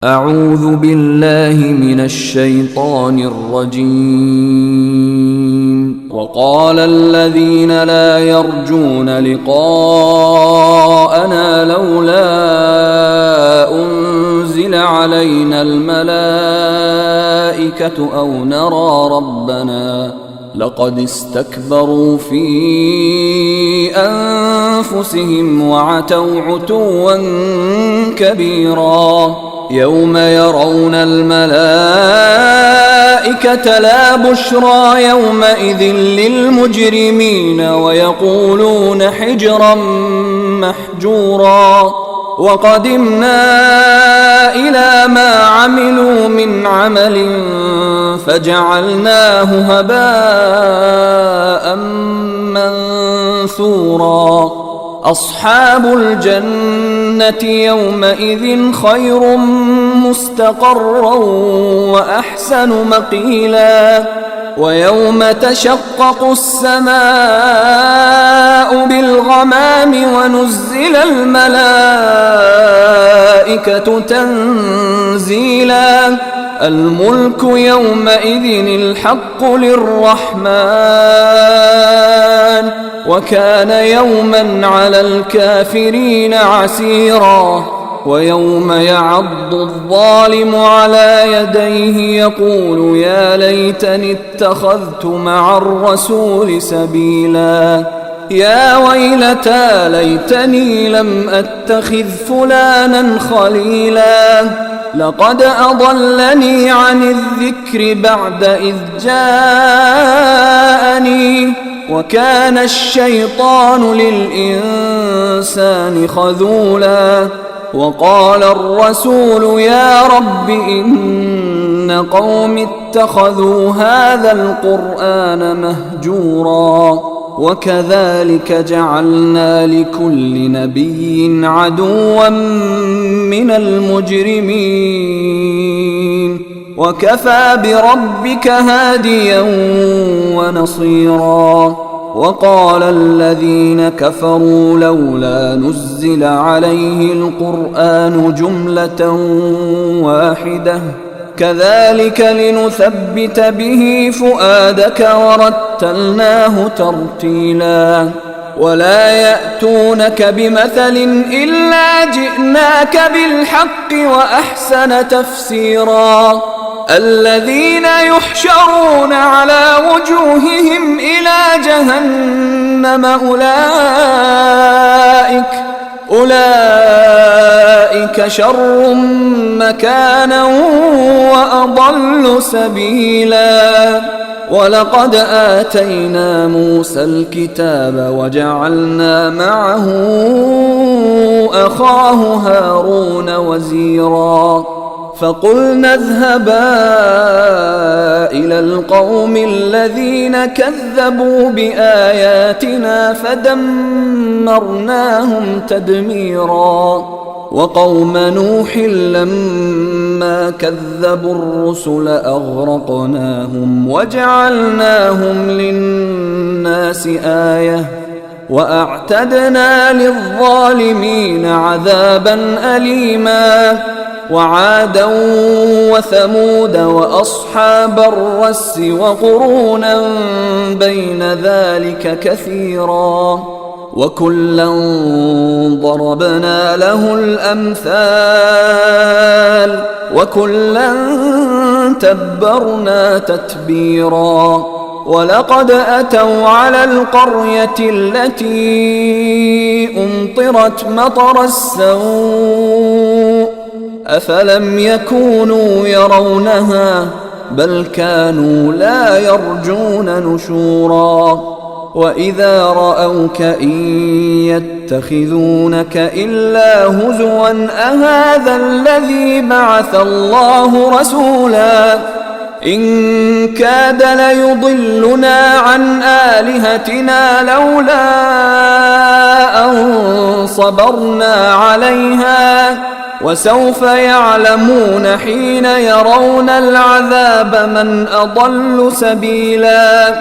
أعوذ بالله من الشيطان الرجيم. وقال الذين لا يرجون لقاءنا لولا أنزل علينا الملائكة أو نرى ربنا لقد استكبروا في أنفسهم وعتوا عتوا كبيرا. يوم يرون الملائكة لا بشرى يومئذ للمجرمين ويقولون حجرا محجورا. وقدمنا إلى ما عملوا من عمل فجعلناه هباء منثورا. أصحاب الجنة يومئذ خير مستقرا وأحسن مقيلا. ويوم تشقق السماء بالغمام ونزل الملائكة تنزيلا. الملك يومئذ الحق للرحمن وكان يوما على الكافرين عسيرا. ويوم يعض الظالم على يديه يقول يا ليتني اتخذت مع الرسول سبيلا. يا ويلتى ليتني لم أتخذ فلانا خليلا. لقد أضلني عن الذكر بعد إذ جاءني وكان الشيطان للإنسان خذولا. وقال الرسول يا رب إن قوم اتخذوا هذا القرآن مهجورا. وكذلك جعلنا لكل نبي عدوا من المجرمين وكفى بربك هاديا ونصيرا. وقال الذين كفروا لولا نزل عليه القرآن جملة واحدة كذلك لنثبت به فؤادك ورتلناه ترتيلا. ولا يأتونك بمثل إلا جئناك بالحق وأحسن تفسيرا. الذين يحشرون على وجوههم إلى جهنم أولئك شر مكانا وأضل سبيلا. ولقد آتينا موسى الكتاب وجعلنا معه أخاه هارون وزيرا. فقلنا اذهبا إلى القوم الذين كذبوا بآياتنا فدمرناهم تدميرا. وقوم نوح لما كذبوا الرسل أغرقناهم وجعلناهم للناس آية وأعتدنا للظالمين عذابا أليما. وعادا وثمود وأصحاب الرس وقرونا بين ذلك كثيرا. وكلا ضربنا له الأمثال وكلا تبرنا تتبيرا. ولقد أتوا على القرية التي أمطرت مطر السوء أفلم يكونوا يرونها بل كانوا لا يرجون نشورا. وإذا رأوك إن يتخذونك إلا هزوا أهذا الذي بعث الله رسولا. إن كاد ليضلنا عن آلهتنا لولا أن صبرنا عليها وسوف يعلمون حين يرون العذاب من أضل سبيلا.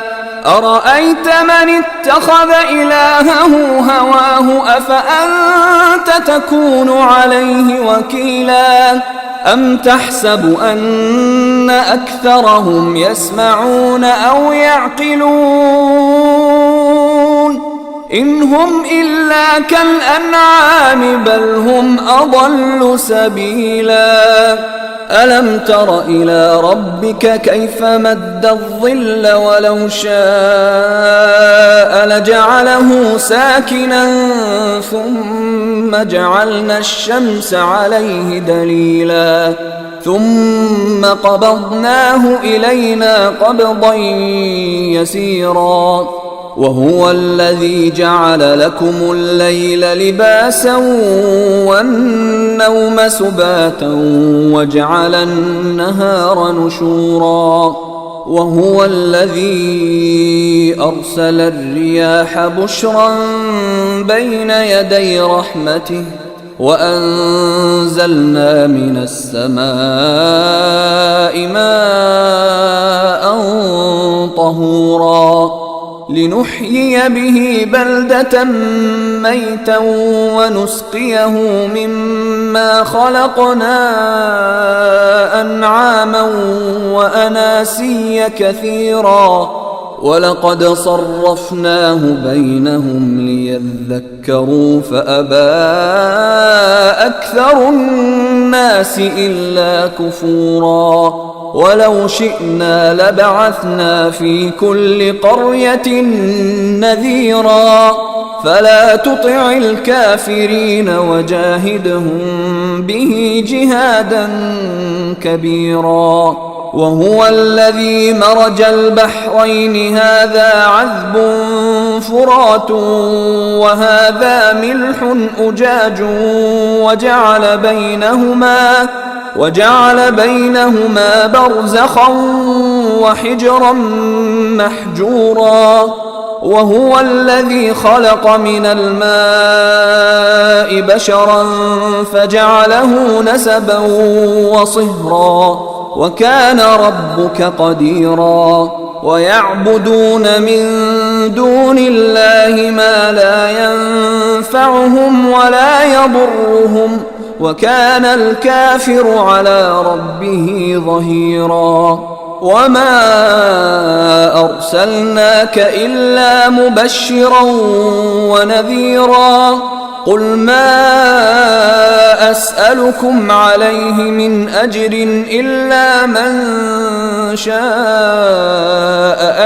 أرأيت من اتخذ إلهه هواه أفأنت تكون عليه وكيلا أم تحسب أن أكثرهم يسمعون أو يعقلون إن هم إلا كالأنعام بل هم أضل سبيلا ألم تر إلى ربك كيف مد الظل ولو شاء لجعله ساكنا ثم جعلنا الشمس عليه دليلا ثم قبضناه إلينا قبضا يسيرا وهو الذي جعل لكم الليل لباسا والنوم سباتا وجعل النهار نشورا وهو الذي أرسل الرياح بشرا بين يدي رحمته وأنزلنا من السماء ماء طهورا لنحيي به بلدة ميتا ونسقيه مما خلقنا أنعاما وأناسيا كثيرا ولقد صرفناه بينهم ليذكروا فأبى أكثر الناس إلا كفورا ولو شئنا لبعثنا في كل قرية نذيرا فلا تطع الكافرين وجاهدهم به جهادا كبيرا وهو الذي مرج البحرين هذا عذب فرات وهذا ملح أجاج وجعل بينهما برزخا وحجرا محجورا وهو الذي خلق من الماء بشرا فجعله نسبا وصهرا وكان ربك قديرا ويعبدون من دون الله ما لا ينفعهم ولا يضرهم وكان الكافر على ربه ظهيرا وما أرسلناك إلا مبشرا ونذيرا قل ما أسألكم عليه من أجر إلا من شاء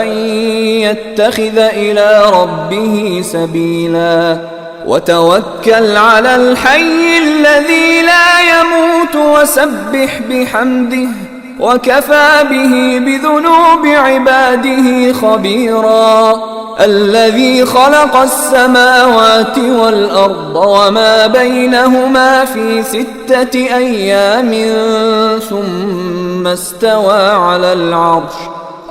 أن يتخذ إلى ربه سبيلا وتوكل على الحي الذي لا يموت وسبح بحمده وكفى به بذنوب عباده خبيرا الذي خلق السماوات والأرض وما بينهما في 6 أيام ثم استوى على العرش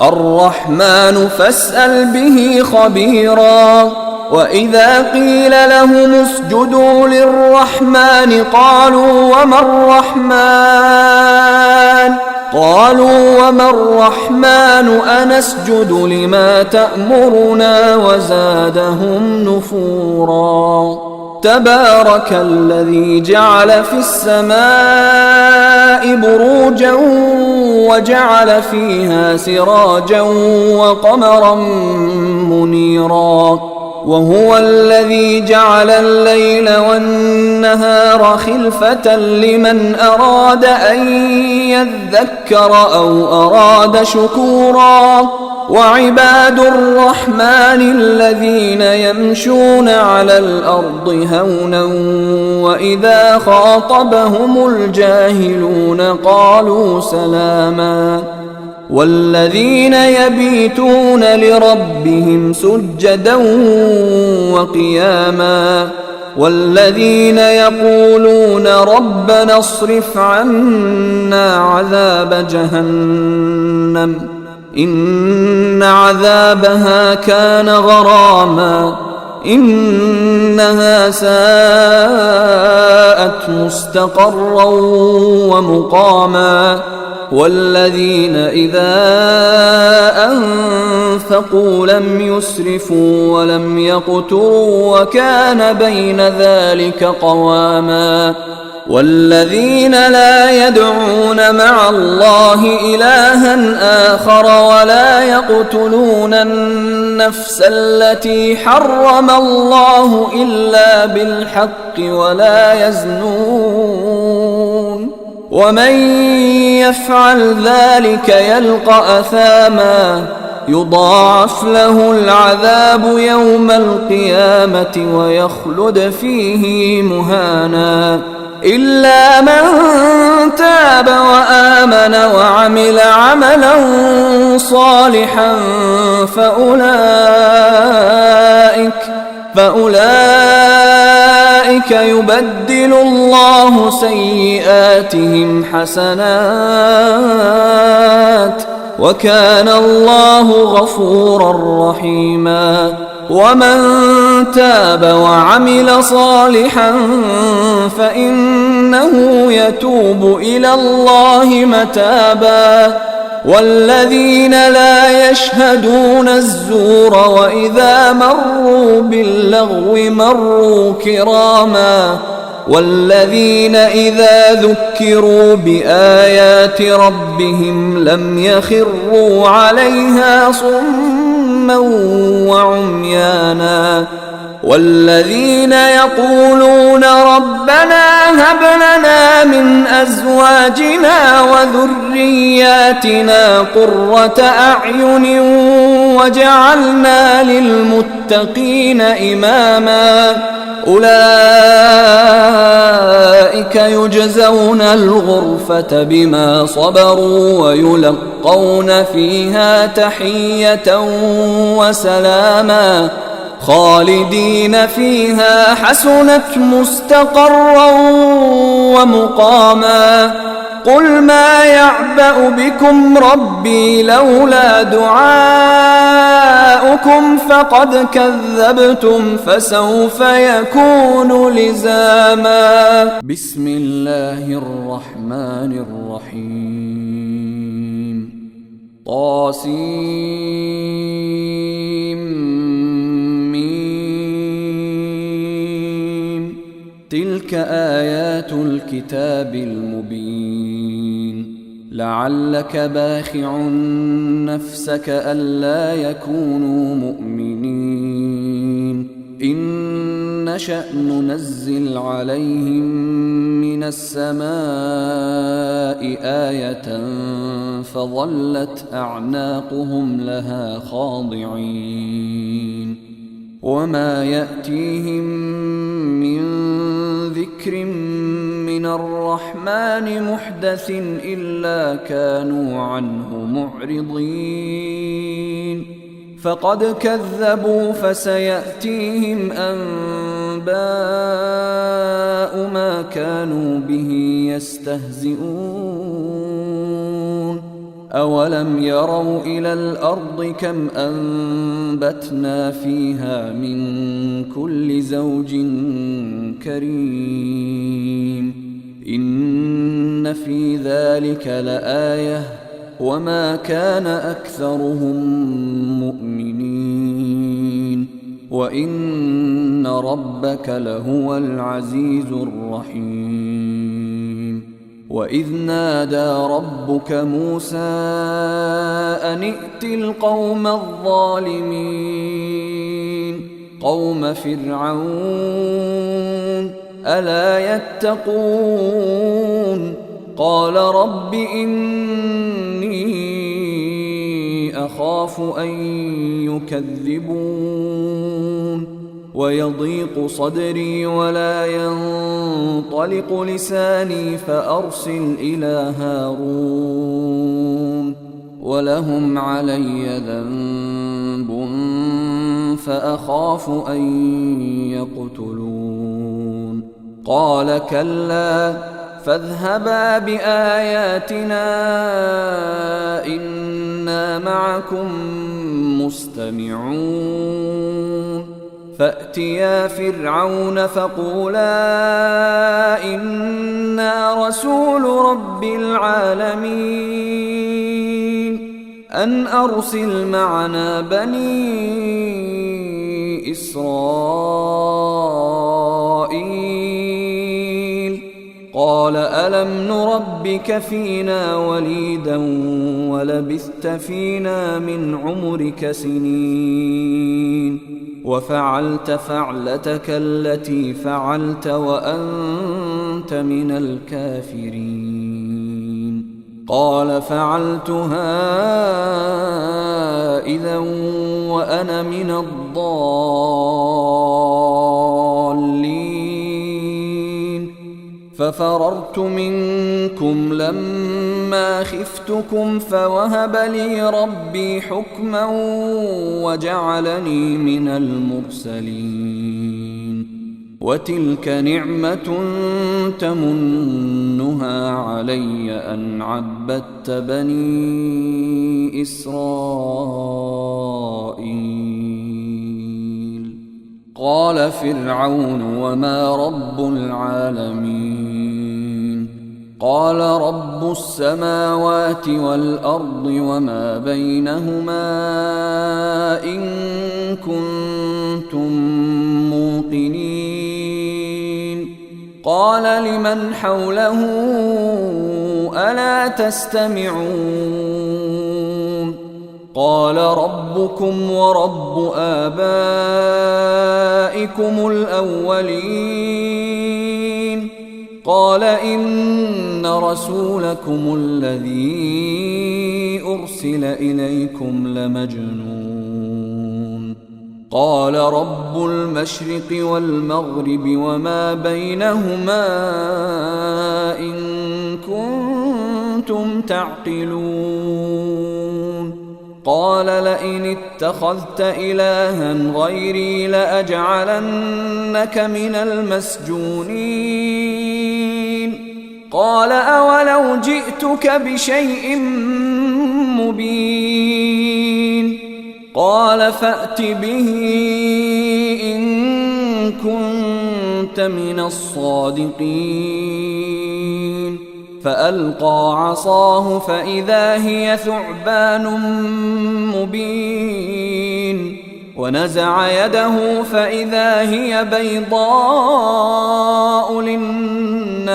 الرحمن فاسأل به خبيرا وإذا قيل لهم اسجدوا للرحمن قالوا وما الرحمن أنسجد لما تأمرنا وزادهم نفورا تبارك الذي جعل في السماء بروجا وجعل فيها سراجا وقمرا منيرا وهو الذي جعل الليل والنهار خلفة لمن أراد أن يذكر أو أراد شكورا وعباد الرحمن الذين يمشون على الأرض هونا وإذا خاطبهم الجاهلون قالوا سلاما والذين يبيتون لربهم سجدا وقياما والذين يقولون ربنا اصرف عنا عذاب جهنم إن عذابها كان غراما إنها ساءت مستقرا ومقاما والذين إذا أنفقوا لم يسرفوا ولم يقتروا وكان بين ذلك قواما والذين لا يدعون مع الله إلها آخر ولا يقتلون النفس التي حرم الله إلا بالحق ولا يزنون ومن يفعل ذلك يلقى أثاما يضاعف له العذاب يوم القيامة ويخلد فيه مهانا إلا من تاب وآمن وعمل عملا صالحا فأولئك يبدل الله سيئاتهم حسنات وكان الله غفورا رحيما ومن تاب وعمل صالحا فإنه يتوب إلى الله متابا والذين لا يشهدون الزور وإذا مروا باللغو مروا كراما والذين إذا ذكروا بآيات ربهم لم يخروا عليها صما وعميانا والذين يقولون ربنا هب لنا من أزواجنا وذرياتنا قرة أعين وجعلنا للمتقين إماما أولئك يجزون الغرفة بما صبروا ويلقون فيها تحية وسلاما خالدين فيها حسنت مستقرا ومقاما قل ما يعبأ بكم ربي لولا دعاؤكم فقد كذبتم فسوف يكون لزاما بسم الله الرحمن الرحيم طاسيم تلك آيات الكتاب المبين لعلك باخع نفسك ألا يكونوا مؤمنين إن نشأ ننزل عليهم من السماء آية فظلت أعناقهم لها خاضعين وما يأتيهم من ذكر من الرحمن محدث إلا كانوا عنه معرضين فقد كذبوا فسيأتيهم أنباء ما كانوا به يستهزئون أولم يروا إلى الأرض كم أنبتنا فيها من كل زوج كريم إن في ذلك لآية وما كان أكثرهم مؤمنين وإن ربك لهو العزيز الرحيم وإذ نادى ربك موسى أن ائت القوم الظالمين قوم فرعون ألا يتقون قال رب إني أخاف أن يكذبون ويضيق صدري ولا ينطلق لساني فأرسل إلى هارون ولهم علي ذنب فأخاف أن يقتلون قال كلا فاذهبا بآياتنا إنا معكم مستمعون فأتيا فرعون فقولا إنا رسول رب العالمين أن أرسل معنا بني إسرائيل. قال ألم نربك فينا وليدا ولبثت فينا من عمرك سنين وفعلت فعلتك التي فعلت وأنت من الكافرين. قال فعلتها إذا وأنا من الضالين، ففررت منكم لما خفتكم فوهب لي ربي حكما وجعلني من المرسلين. وتلك نعمة تمنها علي أن عبدت بني إسرائيل. قال فرعون وما رب العالمين؟ قال رب السماوات والأرض وما بينهما إن كنتم موقنين. قال لمن حوله ألا تستمعون؟ قال ربكم ورب آبائكم الأولين. قال إن رسولكم الذي أرسل إليكم لمجنون. قال رب المشرق والمغرب وما بينهما إن كنتم تعقلون. قال لئن اتخذت إلها غيري لأجعلنك من المسجونين. قال أولو جئتك بشيء مبين؟ قال فأت به إن كنت من الصادقين. فألقى عصاه فإذا هي ثعبان مبين، ونزع يده فإذا هي بيضاء للناظرين.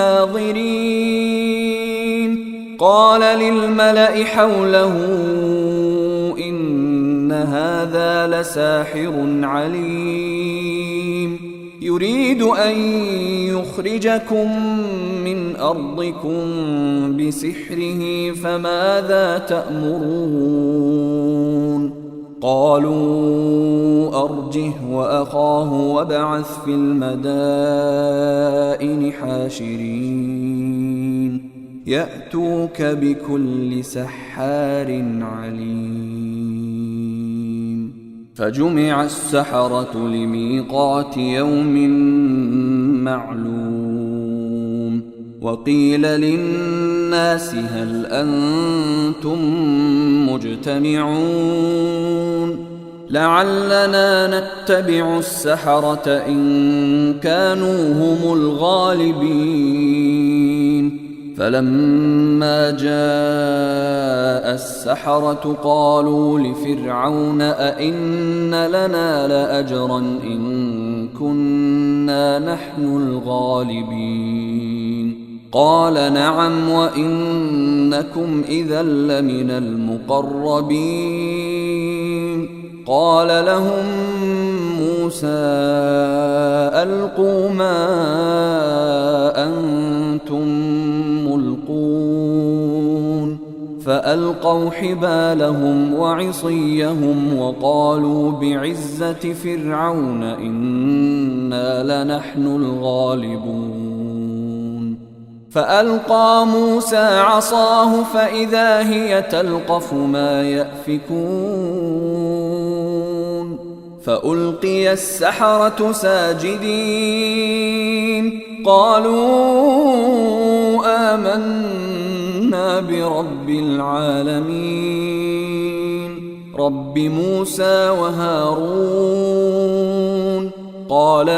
قال للملأ حوله إن هذا لساحر عليم، يريد أن يخرجكم من أرضكم بسحره فماذا تأمرون؟ قالوا أرجه وأخاه وابعث في المدائن حاشرين يأتوك بكل سحار عليم. فجمع السحرة لميقات يوم معلوم. وقيل للناس هل أنتم مجتمعون لعلنا نتبع السحرة إن كانوا هم الغالبين. فلما جاء السحرة قالوا لفرعون أئن لنا لأجرا إن كنا نحن الغالبين؟ قال نعم وإنكم إذا لمن المقربين. قال لهم موسى ألقوا ما أنتم ملقون. فألقوا حبالهم وعصيهم وقالوا بعزة فرعون إنا لنحن الغالبون. فألقى موسى عصاه فإذا هي تلقف ما يأفكون. فألقي السحرة ساجدين قالوا آمنا برب العالمين رب موسى وهارون. قال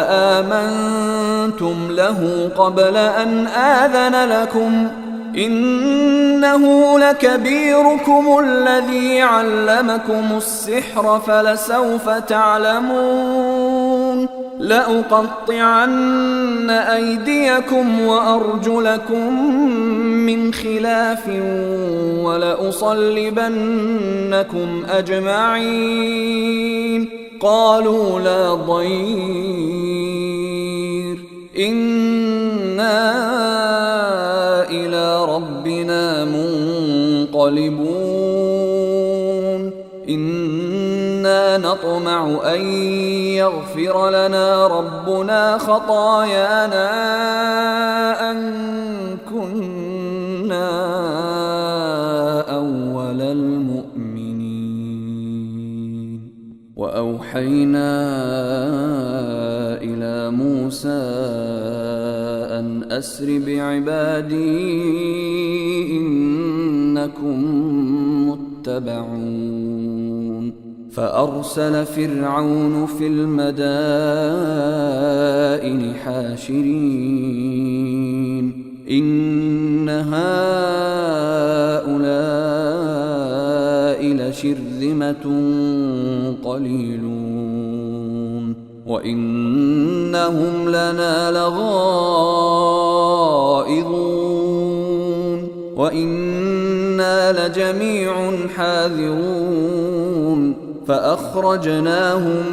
آمنتم له قبل أن آذن لكم إنه لكبيركم الذي علمكم السحر فلسوف تعلمون لأقطعن أيديكم وأرجلكم من خلاف ولأصلبنكم أجمعين قالوا لا ضير إنا إلى ربنا منقلبون إنا نطمع أن يغفر لنا ربنا خطايانا أن كنا أول المؤمنين وأوحينا إلى موسى أن أسر بعبادي إنكم متبعون فأرسل فرعون في المدائن حاشرين إن هؤلاء لشرذمة قليلون وإنهم لنا لغائظون وإنا لجميع حاذرون فأخرجناهم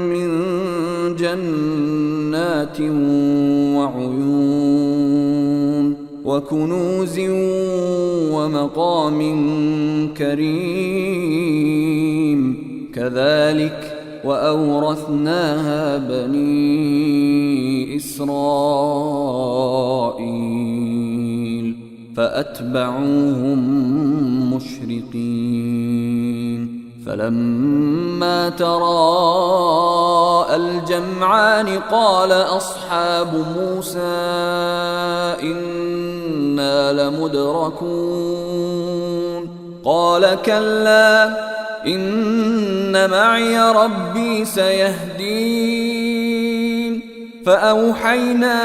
من جنات وعيون وكنوز ومقام كريم كذلك وأورثناها بني إسرائيل فأتبعوهم مشرقين فلما تراءى الجمعان قال أصحاب موسى إنا لمدركون قال كلا إن معي ربي سيهدين فأوحينا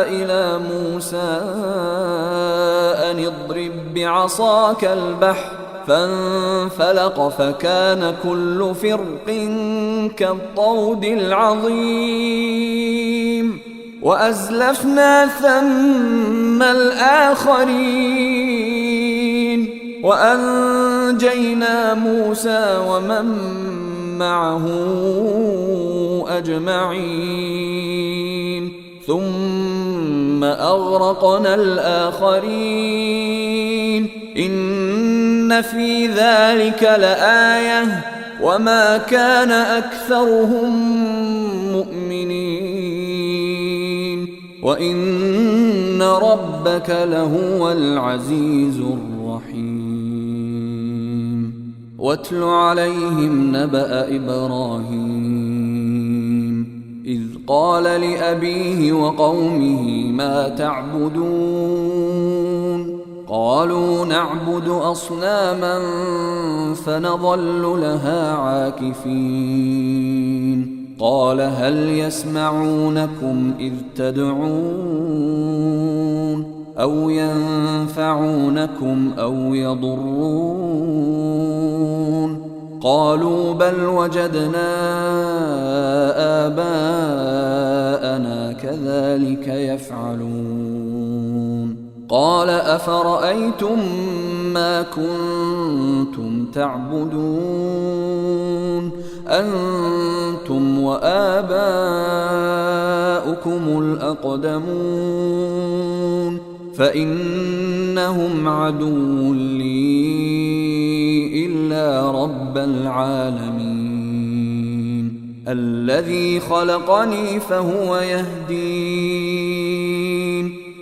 إلى موسى أن اضرب بعصاك البحر فانفلق فكان كل فرق كالطود العظيم وأزلفنا ثم الآخرين وأنجينا موسى ومن معه أجمعين ثم أغرقنا الآخرين إن في ذلك لآية وما كان أكثرهم مؤمنين وإن ربك لهو العزيز الرحيم واتل عليهم نبأ إبراهيم إذ قال لأبيه وقومه ما تعبدون قالوا نعبد أصناما فنظل لها عاكفين قال هل يسمعونكم إذ تدعون أو ينفعونكم أو يضرون قالوا بل وجدنا آباءنا كذلك يفعلون قال أفرأيتم ما كنتم تعبدون أنتم وآباؤكم الأقدمون فإنهم عدو لي إلا رب العالمين الذي خلقني فهو يهدين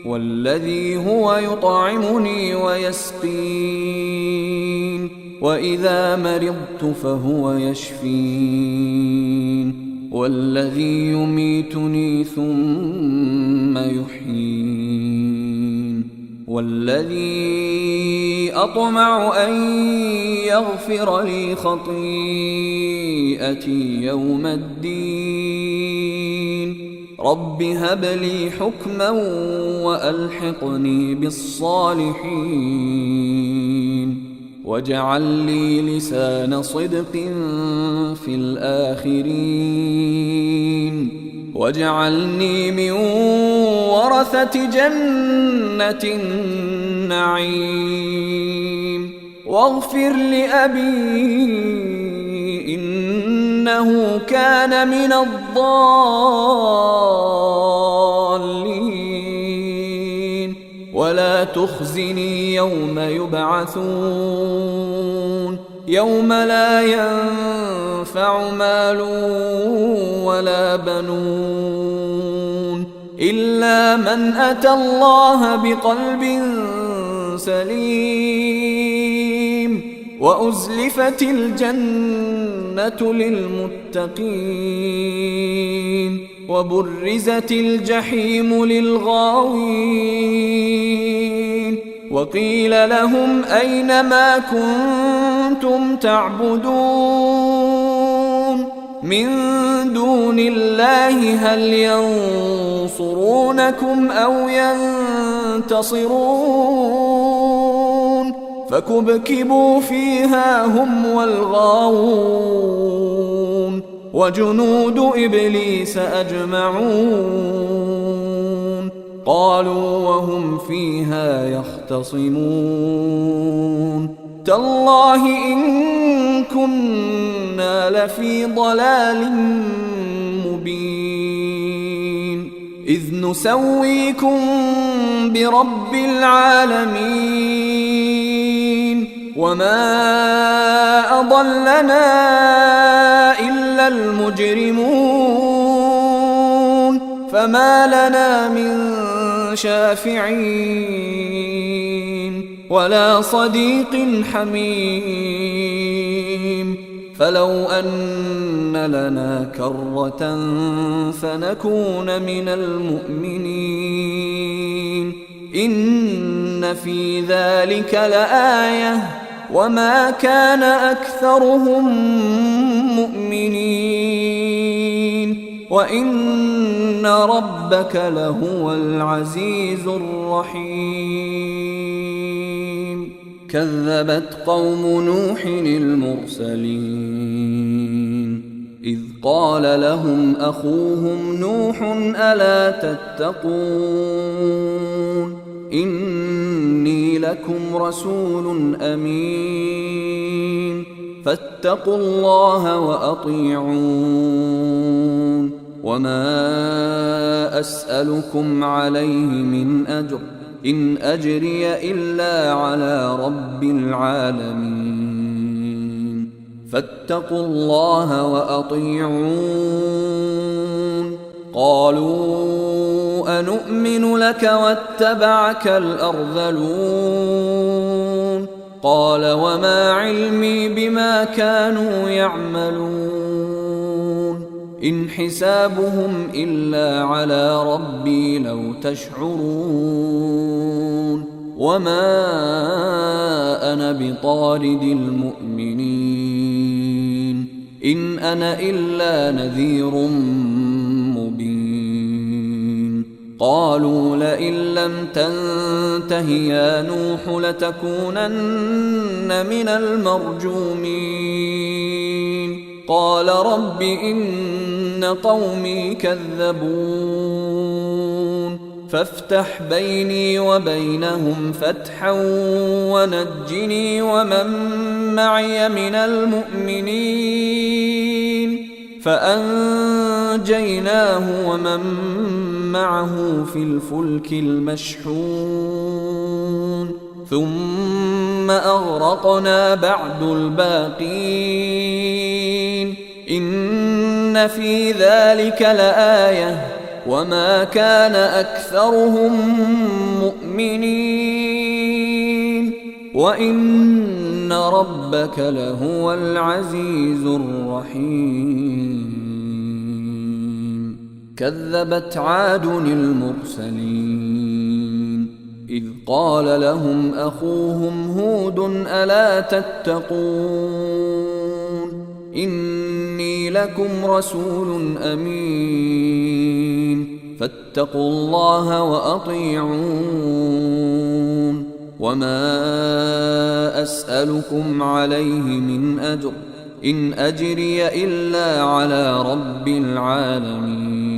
والذي هو يطعمني ويسقين وإذا مرضت فهو يشفين والذي يميتني ثم يحيين والذي أطمع أن يغفر لي خطيئتي يوم الدين رب هب لي حكما وألحقني بالصالحين واجعل لي لسان صدق في الآخرين واجعلني من ورثة جنة النعيم واغفر لأبي إنه كان من الضالين ولا تخزني يوم يبعثون يوم لا ينفع مال ولا بنون إلا من أتى الله بقلب سليم وأزلفت الجنة للمتقين وبرزت الجحيم للغاوين وقيل لهم أين ما كنتم تعبدون من دون الله هل ينصرونكم أو ينتصرون فكبكبوا فيها هم والغاوون وجنود إبليس أجمعون قالوا وهم فيها يختصمون تالله إن كنا لفي ضلال مبين إذ نسويكم برب العالمين وما أضلنا إلا المجرمون فما لنا من شافعين ولا صديق حميم فلو أن لنا كرة فنكون من المؤمنين إن في ذلك لآية وما كان أكثرهم مؤمنين وإن ربك لهو العزيز الرحيم كذبت قوم نوح المرسلين إذ قال لهم أخوهم نوح ألا تتقون إني لكم رسول أمين فاتقوا الله وأطيعون وما أسألكم عليه من أجر إن أجري إلا على رب العالمين فاتقوا الله وأطيعون قالوا أنؤمن لك واتبعك الأرذلون قال وما علمي بما كانوا يعملون إن حسابهم إلا على ربي لو تشعرون وما أنا بطارد المؤمنين إن أنا إلا نذير مبين قالوا لئن لم تنته يا نوح لتكونن من المرجومين قال رب إن قومي كذبون فافتح بيني وبينهم فتحا ونجني ومن معي من المؤمنين فأنجيناه ومن معه في الفلك المشحون ثم أغرقنا بعد الباقين إن في ذلك لآية وما كان أكثرهم مؤمنين وإن ربك لهو العزيز الرحيم كذبت عاد المرسلين إذ قال لهم أخوهم هود ألا تتقون إني لكم رسول أمين فاتقوا الله وأطيعون وما أسألكم عليه من أجر إن أجري إلا على رب العالمين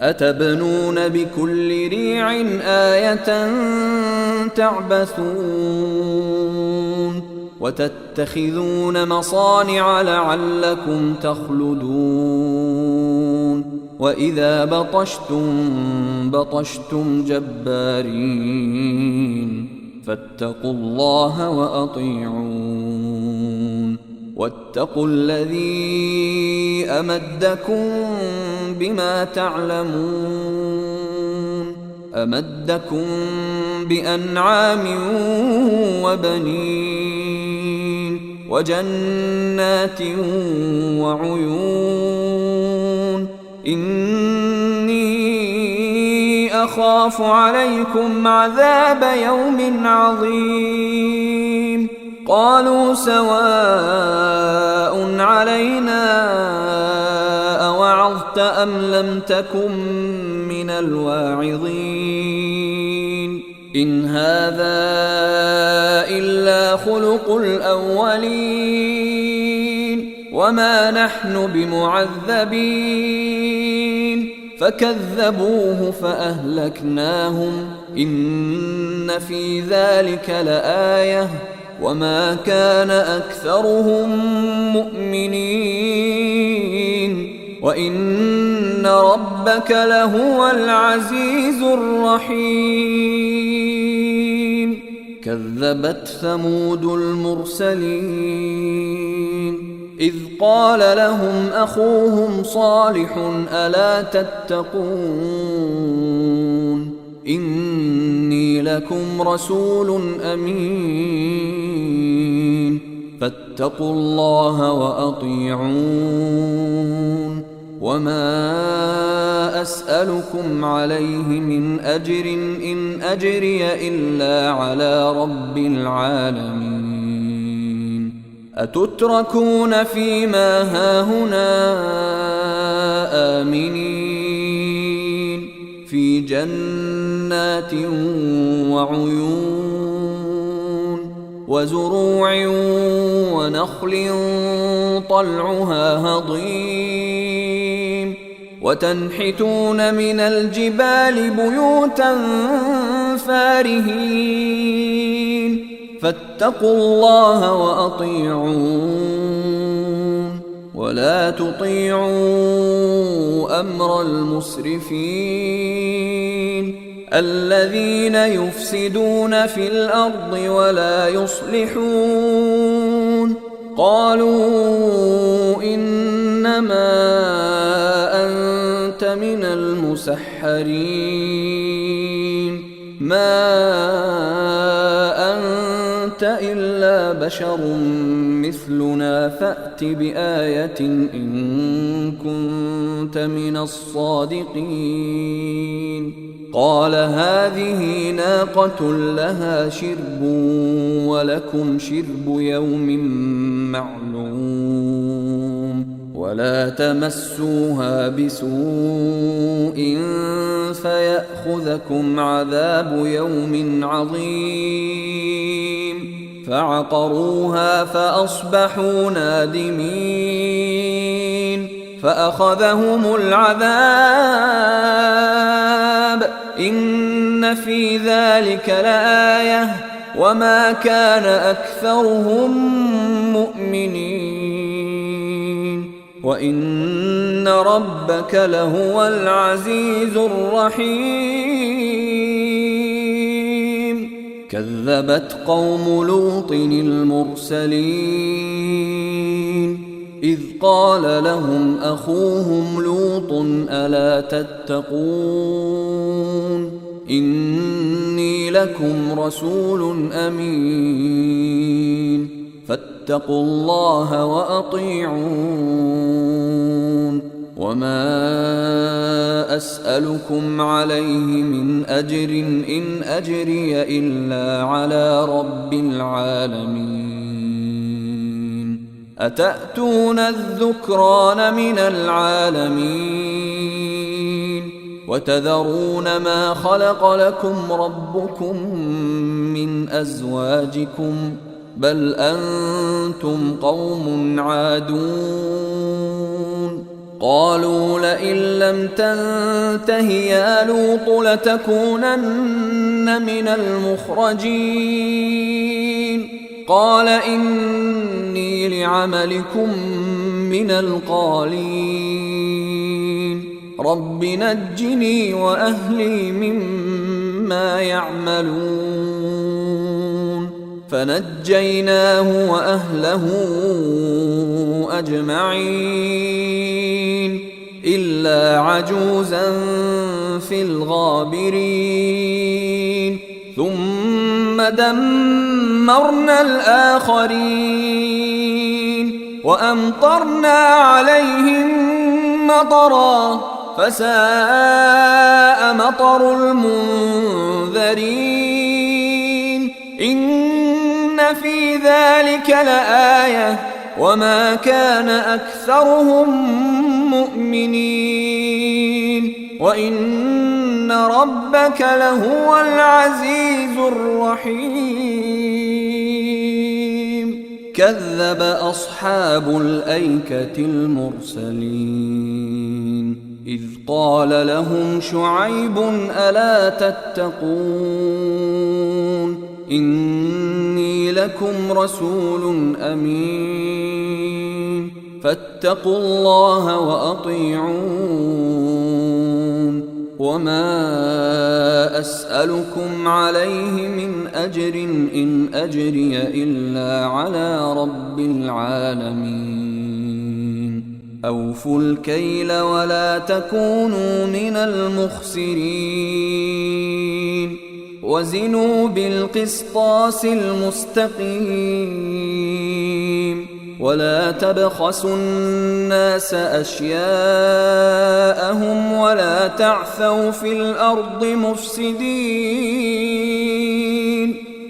أتبنون بكل ريع آية تعبثون وتتخذون مصانع لعلكم تخلدون وإذا بطشتم جبارين فاتقوا الله وأطيعون واتقوا الذي أمدكم بما تعلمون أمدكم بأنعام وبنين وجنات وعيون إني أخاف عليكم عذاب يوم عظيم قالوا سواء علينا أوعظت أم لم تكن من الواعظين إن هذا إلا خلق الأولين وما نحن بمعذبين فكذبوه فأهلكناهم إن في ذلك لآية وما كان أكثرهم مؤمنين وإن ربك لهو العزيز الرحيم كذبت ثمود المرسلين إذ قال لهم أخوهم صالح ألا تتقون إني لكم رسول أمين فاتقوا الله وأطيعون وما أسألكم عليه من أجر إن أجري إلا على رب العالمين أتتركون فيما هاهنا آمنين في جنات وعيون وزروع ونخل طلعها هضيم وتنحتون من الجبال بيوتا فارهين فاتقوا الله وأطيعون ولا تطيعوا أمر المسرفين الذين يفسدون في الأرض ولا يصلحون قالوا إنما أنت من المسحرين ما أنت إلا بشر مثلنا فأت بآية إن كنت من الصادقين قال هذه ناقة لها شرب ولكم شرب يوم معلوم ولا تمسوها بسوء فيأخذكم عذاب يوم عظيم فعقروها فأصبحوا نادمين فأخذهم العذاب إن في ذلك لآية وما كان أكثرهم مؤمنين وإن ربك لهو العزيز الرحيم كذبت قوم لوط المرسلين إذ قال لهم أخوهم لوط ألا تتقون إني لكم رسول أمين فاتقوا الله وأطيعون وما أسألكم عليه من أجر إن أجري إلا على رب العالمين أتأتون الذكران من العالمين وتذرون ما خلق لكم ربكم من أزواجكم بل أنتم قوم عادون قالوا لئن لم تنته يا لوط لتكونن من المخرجين قال إني لعملكم من القالين رب نجني وأهلي مما يعملون فنجيناه وأهله أجمعين إلا عجوزا في الغابرين ثم دمرنا الآخرين وأمطرنا عليهم مطرا فساء مطر المنذرين إن في ذلك لآية وما كان أكثرهم مؤمنين وإن ربك لهو العزيز الرحيم كذب أصحاب الأيكة المرسلين إذ قال لهم شعيب ألا تتقون إني لكم رسول أمين فاتقوا الله وأطيعون وما أسألكم عليه من أجر إن أجري إلا على رب العالمين أوفوا الكيل ولا تكونوا من المخسرين وزنوا بالقسطاس المستقيم ولا تبخسوا الناس أشياءهم ولا تعثوا في الأرض مفسدين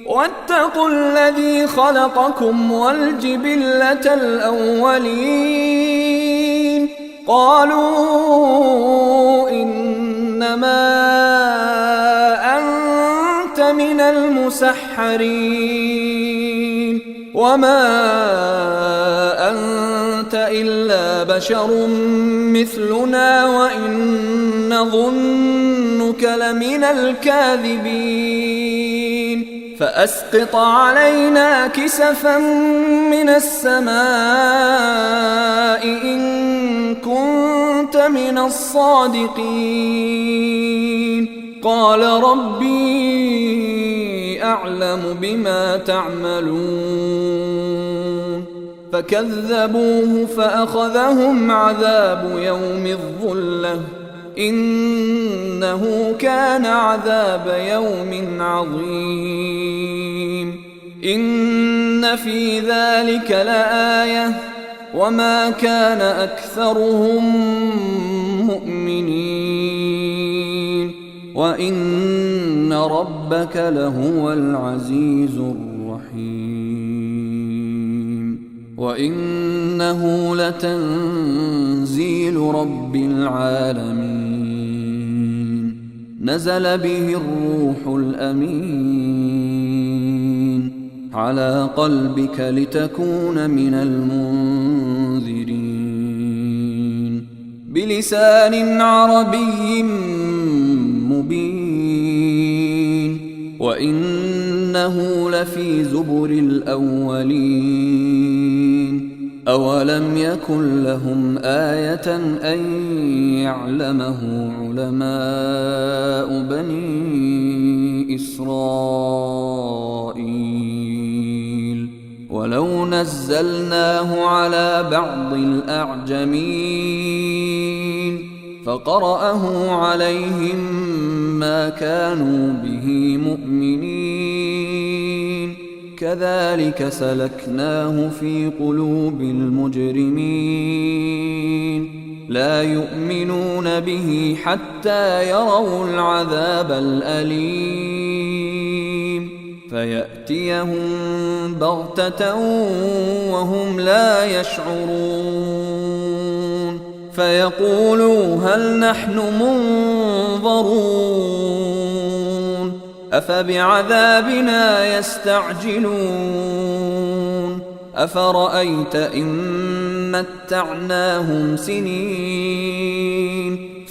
واتقوا الذي خلقكم والجبلة الأولين قالوا إنما أنت من المسحرين وما أنت إلا بشر مثلنا وإن نظنك لمن الكاذبين فأسقط علينا كسفا من السماء إن كنت من الصادقين قال ربي أعلم بما تعملون فكذبوه فأخذهم عذاب يوم الظلة إنه كان عذاب يوم عظيم إن في ذلك لآية وما كان أكثرهم مؤمنين وإن ربك لهو العزيز الرحيم وإنه لتنزيل رب العالمين نزل به الروح الأمين على قلبك لتكون من المنذرين بلسان عربي مبين وإنه لفي زبر الأولين أولم يكن لهم آية أن يعلمه علماء بني إسرائيل ولو نزلناه على بعض الأعجمين فقرأه عليهم ما كانوا به مؤمنين كذلك سلكناه في قلوب المجرمين لا يؤمنون به حتى يروا العذاب الأليم فيأتيهم بغتة وهم لا يشعرون فيقولوا هل نحن منظرون أفبعذابنا يستعجلون أفرأيت إن متعناهم سنين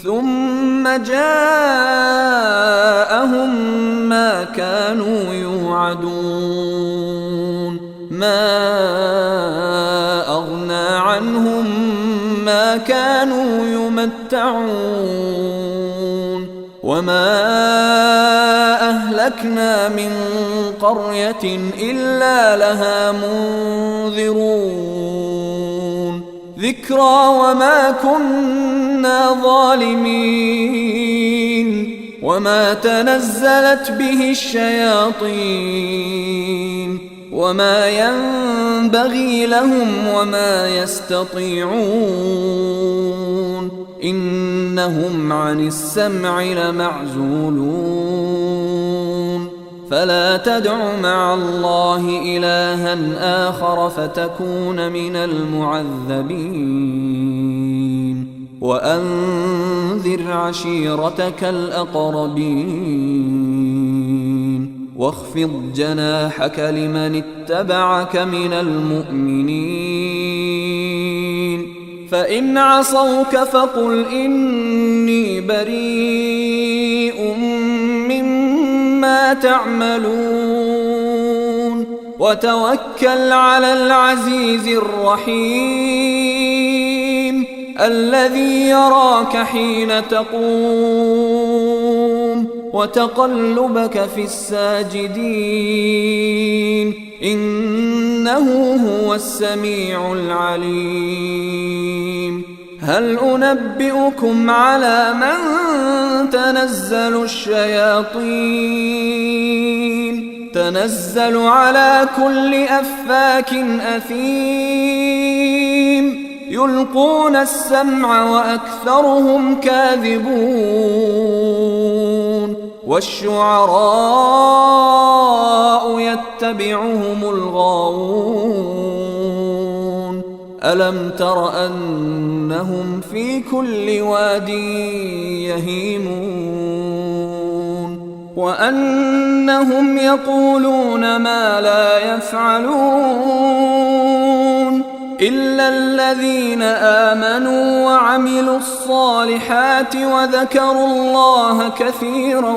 ثم جاءهم ما كانوا يوعدون ما أغنى عنهم ما كانوا يمتعون وما أهلكنا من قرية إلا لها منذرون ذكرى وما كنا ظالمين وما تنزلت به الشياطين وما ينبغي لهم وما يستطيعون إنهم عن السمع لمعزولون فلا تدع مع الله إلها آخر فتكون من المعذبين وأنذر عشيرتك الأقربين واخفض جناحك لمن اتبعك من المؤمنين فإن عصوك فقل إني بريء مما تعملون وتوكل على العزيز الرحيم الذي يراك حين تقوم وتقلبك في الساجدين إنه هو السميع العليم هل أنبئكم على من تنزل الشياطين تنزل على كل أفاك أثيم يلقون السمع وأكثرهم كاذبون والشعراء يتبعهم الغاوون ألم تر أنهم في كل واد يهيمون وأنهم يقولون ما لا يفعلون إلا الذين آمنوا وعملوا الصالحات وذكروا الله كثيرا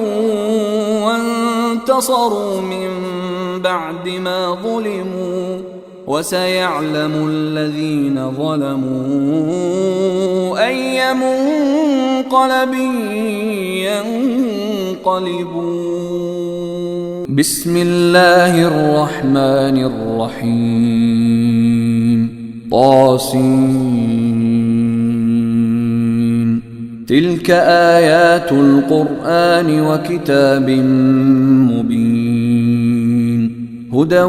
وانتصروا من بعد ما ظلموا وسيعلم الذين ظلموا أي منقلب ينقلبون بسم الله الرحمن الرحيم طاسين تلك آيات القرآن وكتاب مبين هدى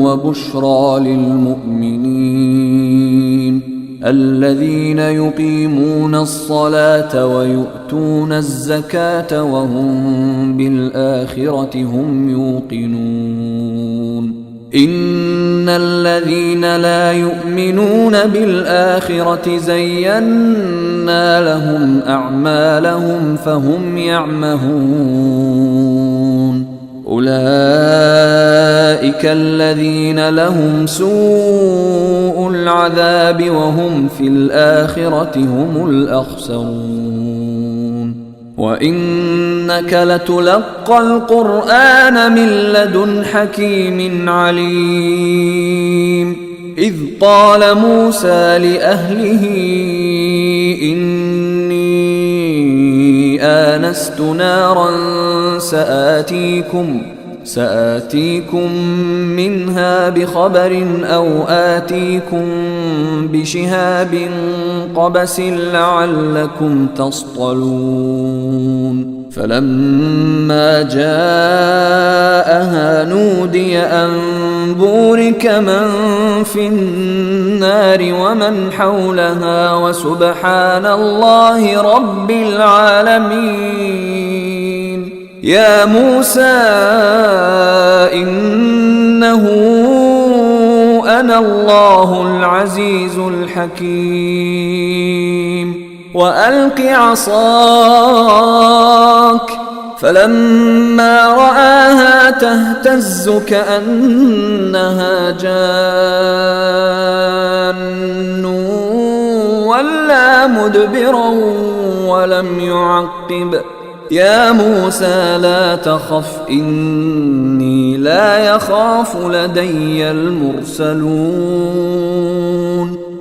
وبشرى للمؤمنين الذين يقيمون الصلاة ويؤتون الزكاة وهم بالآخرة هم يوقنون إن الذين لا يؤمنون بالآخرة زينا لهم أعمالهم فهم يعمهون أولئك الذين لهم سوء العذاب وهم في الآخرة هم الأخسرون وإنك لتلقى القرآن من لدن حكيم عليم إذ قال موسى لأهله إني آنست نارا سآتيكم منها بخبر أو آتيكم بشهاب قبس لعلكم تصطلون فلما جاءها نودي أن بورك من في النار ومن حولها وسبحان الله رب العالمين يا موسى إنه أنا الله العزيز الحكيم وألق عصاك فلما رآها تهتز كأنها جان ولا مدبرا ولم يعقب يا موسى لا تخف إني لا يخاف لدي المرسلون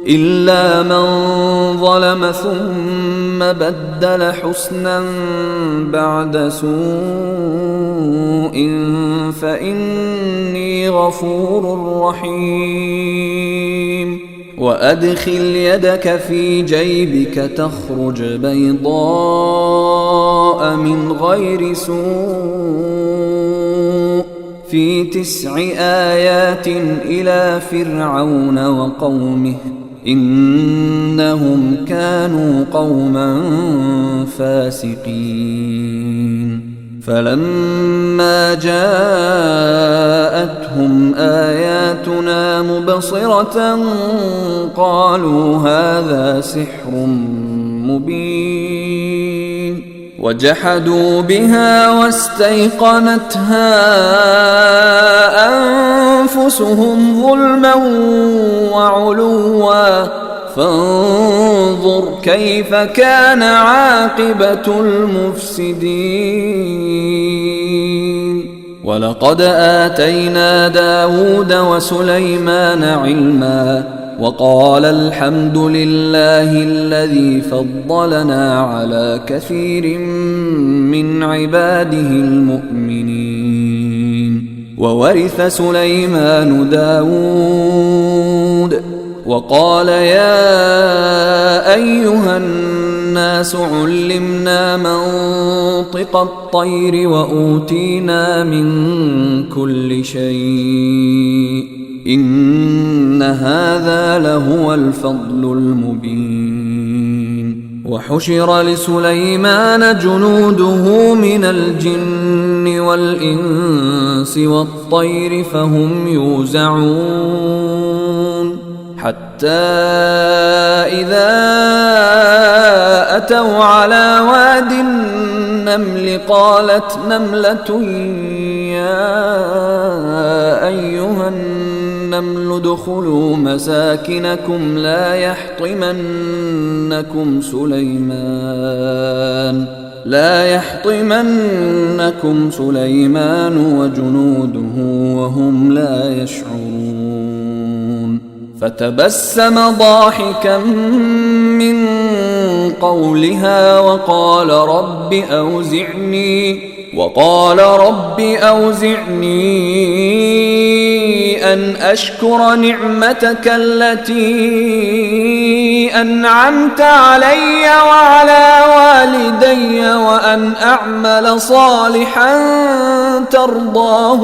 إلا من ظلم ثم بدل حسنا بعد سوء فإني غفور رحيم وأدخل يدك في جيبك تخرج بيضاء من غير سوء في 9 آيات إلى فرعون وقومه إنهم كانوا قوما فاسقين فلما جاءتهم آياتنا مبصرة قالوا هذا سحر مبين وجحدوا بها واستيقنتها أنفسهم ظلما وعلوا فانظر كيف كان عاقبة المفسدين ولقد آتينا داود وسليمان علما وقال الحمد لله الذي فضلنا على كثير من عباده المؤمنين وورث سليمان داود وقال يا أيها الناس علمنا منطق الطير وأوتينا من كل شيء إن هذا لهو الفضل المبين وحشر لسليمان جنوده من الجن والإنس والطير فهم يوزعون حتى إذا أتوا على واد النمل قالت نملة يا أيها النمل ادخلوا مساكنكم لا يحطمنكم سليمان وجنوده وهم لا يشعرون فتبسم ضاحكا من قولها وقال رب أوزعني أن أشكر نعمتك التي أنعمت علي وعلى والدي وأن أعمل صالحا ترضاه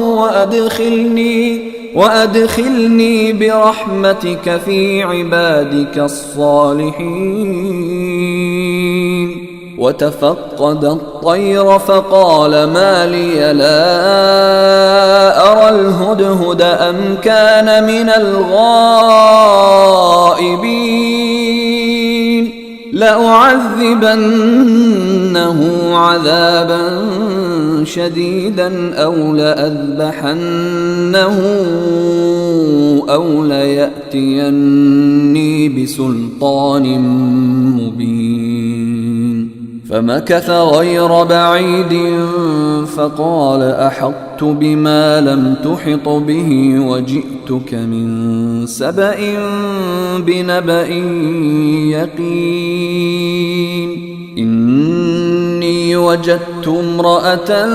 وأدخلني برحمتك في عبادك الصالحين وتفقد الطير فقال ما لي لا أرى الهدهد أم كان من الغائبين لأعذبنه عذابا شديدا أو لأذبحنه أو ليأتيني بسلطان مبين فمكث غير بعيد فقال أحطت بما لم تحط به وجئتك من سبأ بنبأ يقين إني وجدت امرأة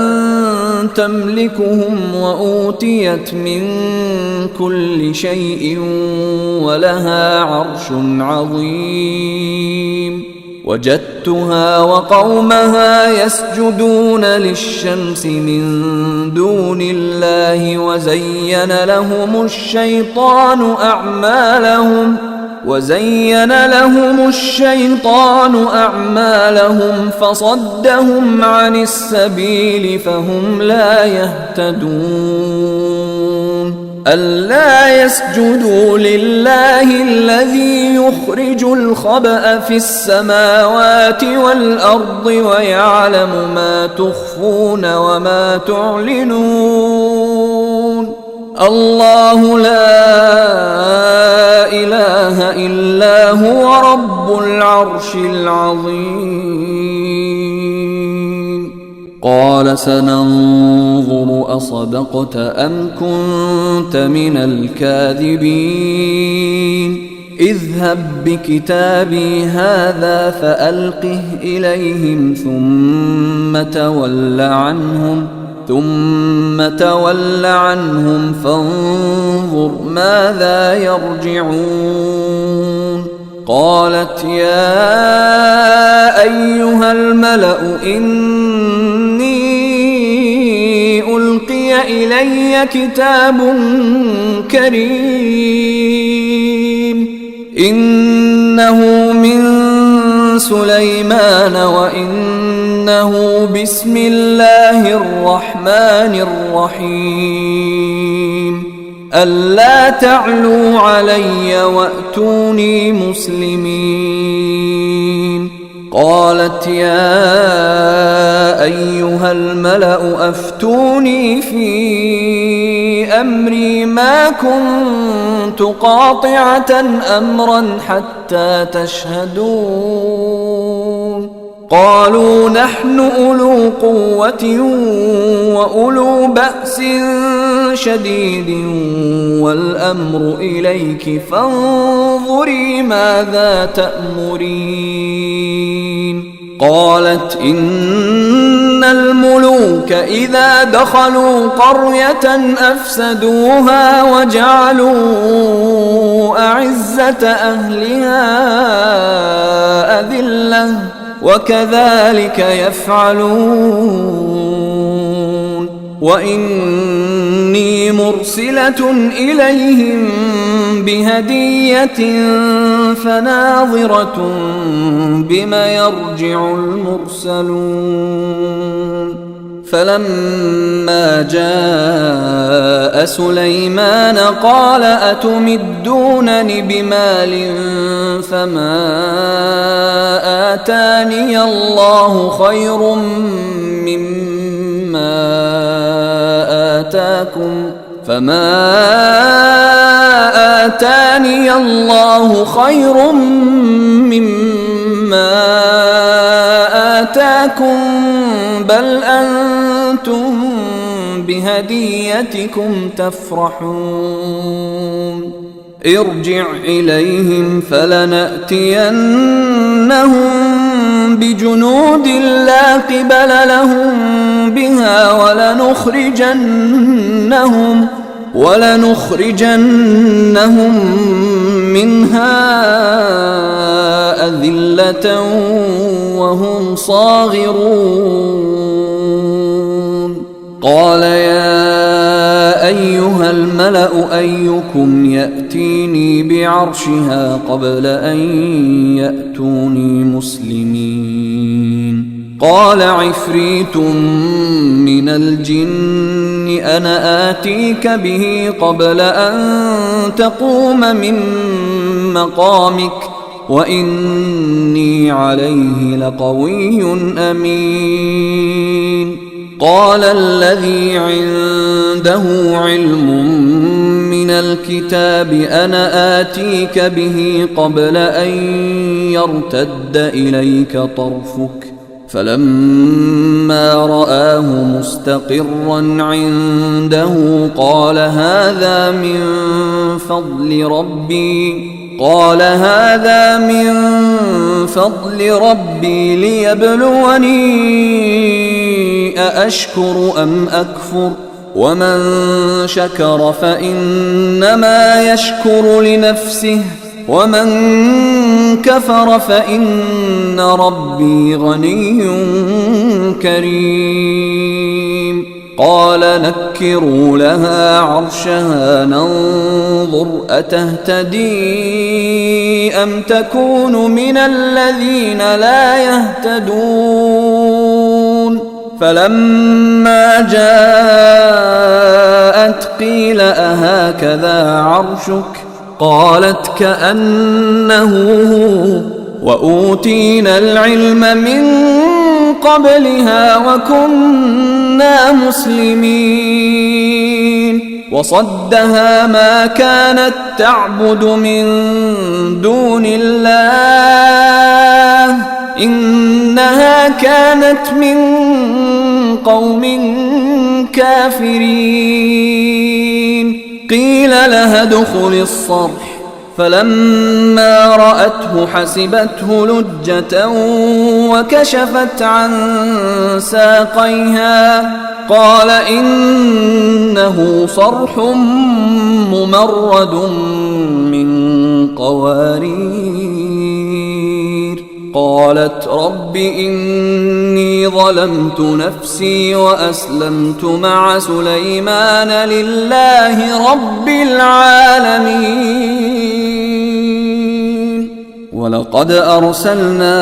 تملكهم وأوتيت من كل شيء ولها عرش عظيم وجدتها وقومها يسجدون للشمس من دون الله وزين لهم الشيطان أعمالهم وزين لهم الشيطان أعمالهم فصدهم عن السبيل فهم لا يهتدون ألا يسجدوا لله الذي يخرج الخبأ في السماوات والأرض ويعلم ما تخفون وما تعلنون الله لا إله إلا هو رب العرش العظيم قال سننظر أصدقت أم كنت من الكاذبين اذهب بكتابي هذا فألقه إليهم ثم تول عنهم فانظر ماذا يرجعون قالت يا أيها الملأ إني ألقي إلي كتاب كريم إنه من سليمان وإنه بسم الله الرحمن الرحيم ألا تعلوا علي وأتوني مسلمين قالت يا أيها الملأ أفتوني في أمري ما كنت قاطعة أمرا حتى تشهدون قالوا نحن أولو قوة وأولو بأس شديد والأمر إليك فانظري ماذا تأمرين قالت إن الملوك إذا دخلوا قرية أفسدوها وجعلوا أعزة أهلها أذلة وكذلك يفعلون وإني مرسلة إليهم بهدية فناظرة بما يرجع المرسلون فلما جاء سليمان قال أتمدونني بمال فما آتاني الله خير مما آتاكم بل أنتم بهديتكم تفرحون ارجع إليهم فلنأتينهم بجنود لا قبل لهم بها ولنخرجنهم منها أذلة وهم صاغرون قال يا أيها الملأ أيكم يأتيني بعرشها قبل أن يأتوني مسلمين قال عفريت من الجن أنا آتيك به قبل أن تقوم من مقامك وإني عليه لقوي أمين قال الذي عنده علم من الكتاب أنا آتيك به قبل أن يرتد إليك طرفك فلما رآه مستقرا عنده قال هذا من فضل ربي ليبلوني أأشكر أم أكفر ومن شكر فإنما يشكر لنفسه ومن كفر فإن ربي غني كريم قال نكروا لها عرشها ننظر أتهتدي أم تكون من الذين لا يهتدون فلما جاءت قيل أهكذا عرشك قالت كأنه هو وأوتينا العلم من قبلها وكنا مسلمين وصدها ما كانت تعبد من دون الله إنها كانت من قوم كافرين قيل لها ادخل الصرح فلما رأته حسبته لجة وكشفت عن ساقيها قال إنه صرح ممرد من قوارير قالت رب إني ظلمت نفسي وأسلمت مع سليمان لله رب العالمين ولقد أرسلنا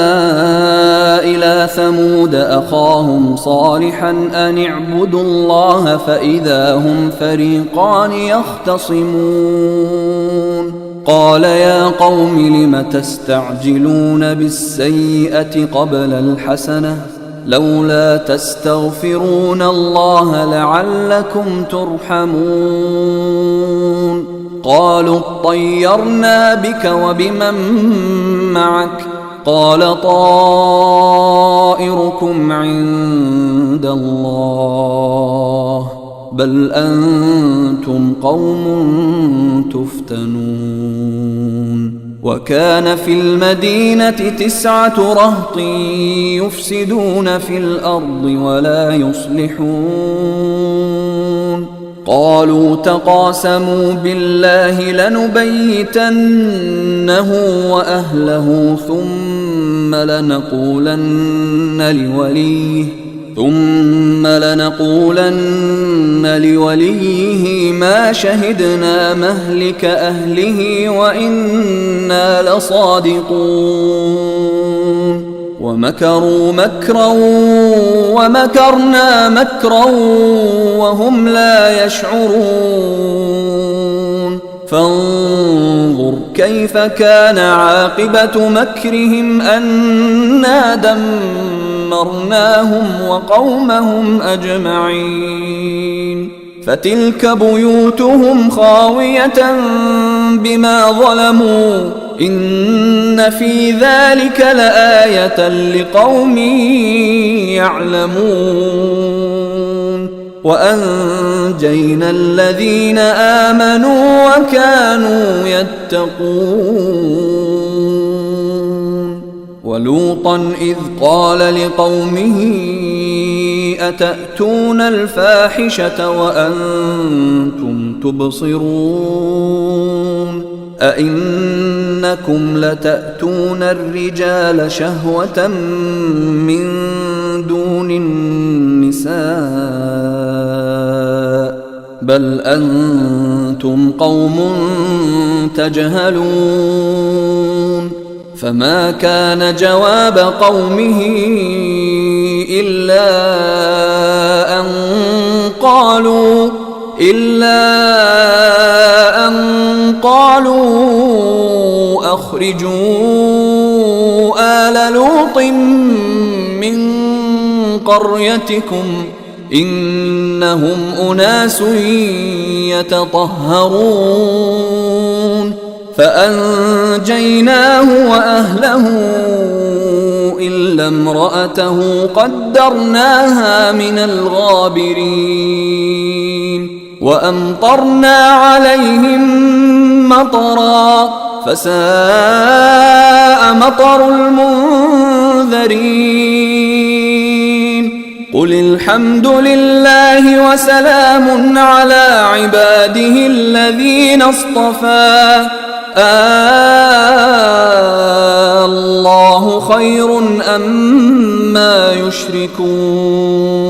إلى ثمود أخاهم صالحا أن اعبدوا الله فإذا هم فريقان يختصمون قال يا قوم لم تستعجلون بالسيئة قبل الحسنة لولا تستغفرون الله لعلكم ترحمون قالوا اطيرنا بك وبمن معك قال طائركم عند الله بل أنتم قوم تفتنون وكان في المدينة 9 رهط يفسدون في الأرض ولا يصلحون قالوا تقاسموا بالله لنبيتنه وأهله ثم لنقولن لوليه ما شهدنا مهلك أهله وإنا لصادقون ومكروا مكرا ومكرنا مكرا وهم لا يشعرون فانظر كيف كان عاقبة مكرهم أنا دمرناهم وقومهم أجمعين فتلك بيوتهم خاوية بما ظلموا إن في ذلك لآية لقوم يعلمون وأنجينا الذين آمنوا وكانوا يتقون ولوطا إذ قال لقومه أتأتون الفاحشة وأنتم تبصرون أئنكم لتأتون الرجال شهوة من دون النساء بل أنتم قوم تجهلون فما كان جواب قومه إلا أن قالوا أخرجوا آل لوط من قريتكم إنهم أناس يتطهرون فأنجيناه وأهله إلا امرأته قدرناها من الغابرين وأمطرنا عليهم مطرا فساء مطر المنذرين قل الحمد لله وسلام على عباده الذين اصطفى الله خير أما يشركون